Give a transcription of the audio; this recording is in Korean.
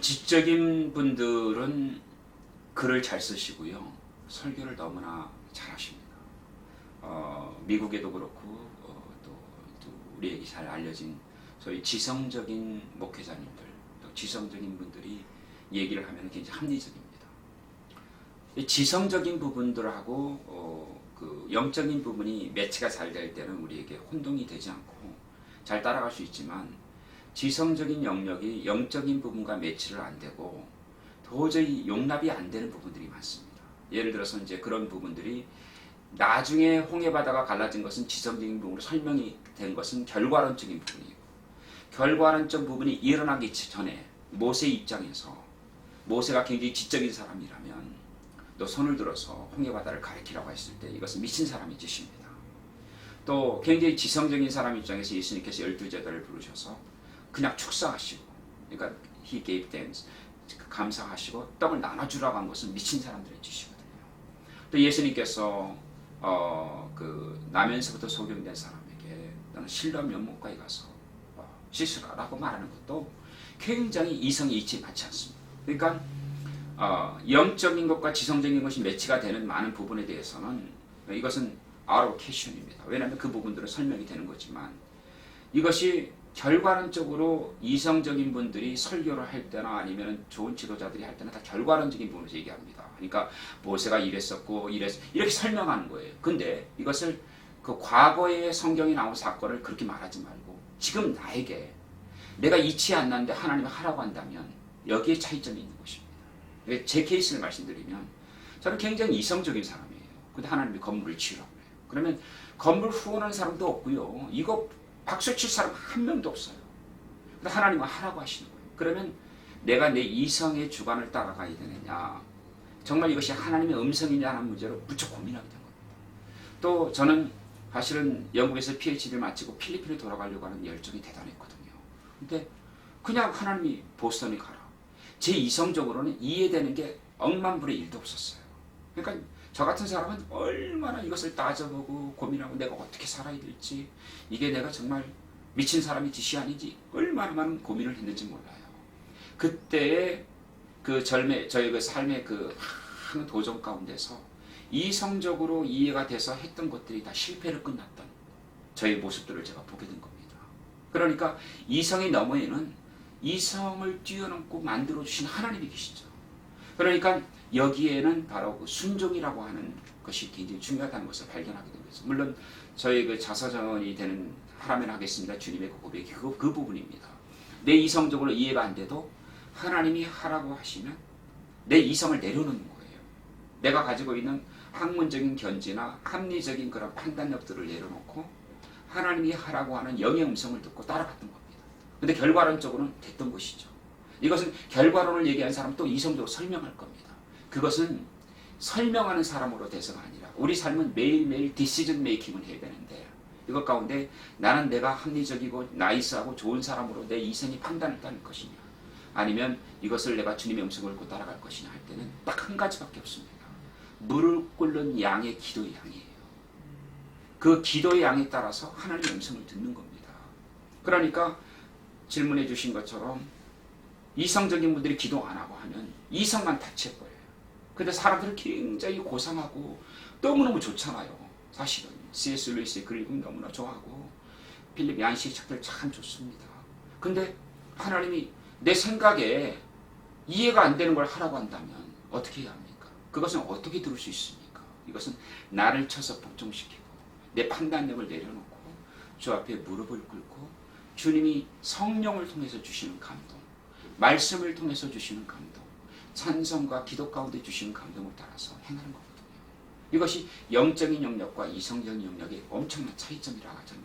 지적인 분들은 글을 잘 쓰시고요. 설교를 너무나 잘하십니다. 미국에도 그렇고 또 우리에게 잘 알려진 소위 지성적인 목회자님들, 또 지성적인 분들이 얘기를 하면 굉장히 합리적입니다. 이 지성적인 부분들하고 그 영적인 부분이 매치가 잘 될 때는 우리에게 혼동이 되지 않고 잘 따라갈 수 있지만, 지성적인 영역이 영적인 부분과 매치를 안 되고 도저히 용납이 안 되는 부분들이 많습니다. 예를 들어서 이제 그런 부분들이 나중에 홍해바다가 갈라진 것은 지성적인 부분으로 설명이 된 것은 결과론적인 부분이고, 결과론적 부분이 일어나기 전에 모세 입장에서 모세가 굉장히 지적인 사람이라면 또 손을 들어서 홍해바다를 가리키라고 했을 때 이것은 미친 사람의 짓입니다. 또 굉장히 지성적인 사람 입장에서 예수님께서 12제자를 부르셔서 그냥 축사하시고, 그러니까 he gave thanks, 감사하시고 떡을 나눠주라고 한 것은 미친 사람들의 짓이거든요. 또 예수님께서 나면서부터 소경된 사람에게 너는 실로 면목과에 가서 씻으라라고 말하는 것도 굉장히 이성이 있지 않지 않습니다. 그러니까 영적인 것과 지성적인 것이 매치가 되는 많은 부분에 대해서는 이것은 out of question입니다. 왜냐하면 그 부분들은 설명이 되는 거지만, 이것이 결과론적으로 이성적인 분들이 설교를 할 때나 아니면 좋은 지도자들이 할 때는 다 결과론적인 부분에서 얘기합니다. 그러니까 모세가 이랬었고 이렇게 설명하는 거예요. 근데 이것을 그 과거의 성경에 나온 사건을 그렇게 말하지 말고 지금 나에게 내가 이치 안 나는데 하나님이 하라고 한다면 여기에 차이점이 있는 것입니다. 제 케이스를 말씀드리면, 저는 굉장히 이성적인 사람이에요. 근데 하나님이 건물을 지으라고 해요. 그러면 건물 후원하는 사람도 없고요. 이거 박수 칠 사람 한 명도 없어요. 근데 하나님은 하라고 하시는 거예요. 그러면 내가 내 이성의 주관을 따라가야 되느냐, 정말 이것이 하나님의 음성이냐 하는 문제로 무척 고민하게 된 겁니다. 또 저는 사실은 영국에서 PhD를 마치고 필리핀에 돌아가려고 하는 열정이 대단했거든요. 근데 그냥 하나님이 보스턴에 가라. 제 이성적으로는 이해되는 게 억만분의 1도 없었어요. 그러니까 저 같은 사람은 얼마나 이것을 따져보고 고민하고 내가 어떻게 살아야 될지, 이게 내가 정말 미친 사람의 짓이 아닌지 얼마나 많은 고민을 했는지 몰라요. 그때의 저의 그 삶의 그 많은 도전 가운데서 이성적으로 이해가 돼서 했던 것들이 다 실패로 끝났던 저의 모습들을 제가 보게 된 겁니다. 그러니까 이성의 너머에는 이성을 뛰어넘고 만들어주신 하나님이 계시죠. 그러니까 여기에는 바로 그 순종이라고 하는 것이 굉장히 중요하다는 것을 발견하게 된 거죠. 물론 저희 그 자서전이 되는 하라면 하겠습니다. 주님의 그 고백이 그 부분입니다. 내 이성적으로 이해가 안 돼도 하나님이 하라고 하시면 내 이성을 내려놓는 거예요. 내가 가지고 있는 학문적인 견지나 합리적인 그런 판단력들을 내려놓고 하나님이 하라고 하는 영의 음성을 듣고 따라갔던 겁니다. 근데 결과론적으로는 됐던 것이죠. 이것은 결과론을 얘기하는 사람은 또 이성적으로 설명할 겁니다. 그것은 설명하는 사람으로 돼서가 아니라 우리 삶은 매일매일 디시전 메이킹을 해야 되는데, 이것 가운데 나는 내가 합리적이고 나이스하고 좋은 사람으로 내 이성이 판단을 따를 것이냐, 아니면 이것을 내가 주님의 음성을 듣고 따라갈 것이냐 할 때는 딱 한 가지밖에 없습니다. 물을 끓는 양의 기도의 양이에요. 그 기도의 양에 따라서 하나님의 음성을 듣는 겁니다. 그러니까 질문해 주신 것처럼 이성적인 분들이 기도 안 하고 하면 이성만 타치해버려요. 근데 사람들은 굉장히 고상하고 너무너무 좋잖아요. 사실은 C.S. 루이스의 글 읽으면 너무나 좋아하고 필립 얀시의 책들 참 좋습니다. 근데 하나님이 내 생각에 이해가 안 되는 걸 하라고 한다면 어떻게 해야 합니까? 그것은 어떻게 들을 수 있습니까? 이것은 나를 쳐서 복종시키고 내 판단력을 내려놓고 주 앞에 무릎을 꿇고 주님이 성령을 통해서 주시는 감동, 말씀을 통해서 주시는 감동, 찬성과 기도 가운데 주시는 감동을 따라서 행하는 거거든요. 이것이 영적인 영역과 이성적인 영역의 엄청난 차이점이라고 저는